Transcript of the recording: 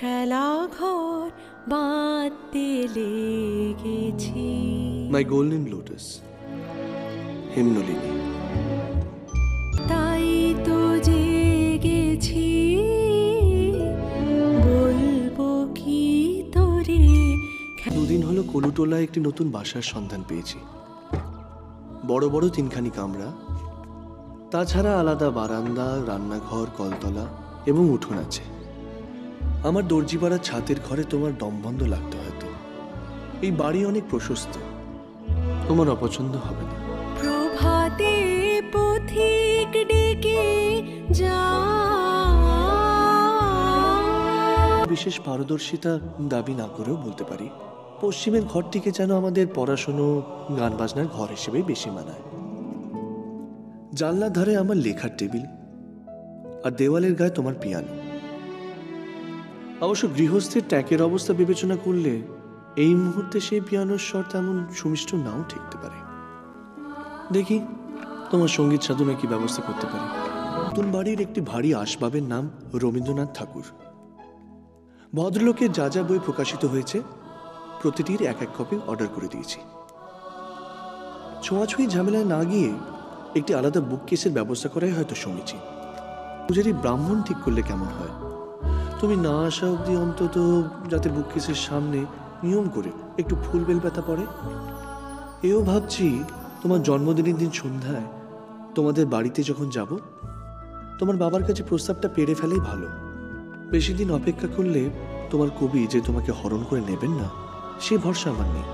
খেলা ঘর বাঁধতে লেগেছি। My golden lotus, Hemnalini. তাই তো জেগেছি, বলবো কি তোরে। দুদিন হলো কলুটোলায় একটি নতুন বাসার সন্ধান পেয়েছি। বড় বড় তিনখানি কামরা, তাছাড়া আলাদা বারান্দা, রান্নাঘর, কলতলা এবং উঠোন আছে। আমার দর্জিপাড়ার ছাদের ঘরে তোমার দমবন্ধ লাগতো হয়তো। এই বাড়ি অনেক প্রশস্ত, তোমার অপছন্দ হবে না। প্রভাতে পথিক ডেকে যা, বিশেষ পারদর্শিতা দাবি না করেও বলতে পারি, পশ্চিমের ঘরটিকে যেন আমাদের পড়াশুনো, গান বাজনার ঘর হিসেবে বেশি মানায়। জানলার ধারে আমার লেখার টেবিল, আর দেওয়ালের গায়ে তোমার পিয়ানো। অবশ্য গৃহস্থের ট্যাকের অবস্থা বিবেচনা করলে এই মুহূর্তে সেই পিয়ানোর স্বর তেমন সুমিষ্ট নাও ঠেকতে পারে। দেখি তোমার সঙ্গীত সাধনা কি ব্যবস্থা করতে পারি। নতুন বাড়ির একটি ভারী আসবাবের নাম রবীন্দ্রনাথ ঠাকুর। ভদ্রলোকের যা যা বই প্রকাশিত হয়েছে প্রতিটির এক এক কপি অর্ডার করে দিয়েছি। ছোঁয়াছুঁয়ি ঝামেলায় না গিয়ে একটি আলাদা বুক কেসের ব্যবস্থা করাই হয়তো সমীচীন। পূজারি ব্রাহ্মণ ঠিক করলে কেমন হয়? তুমি না আসা অবধি অন্তত যাতে বুক কেসের সামনে নিয়ম করে একটু ফুল বেলপাতা পড়ে। এও ভাবছি তোমার জন্মদিনের দিন সন্ধ্যায় তোমাদের বাড়িতে যখন যাব, তোমার বাবার কাছে প্রস্তাবটা পেরে ফেলেই ভালো। বেশি দিন অপেক্ষা করলে তোমার কবি যে তোমাকে হরণ করে নেবেন না, সে ভরসা আমার নেই।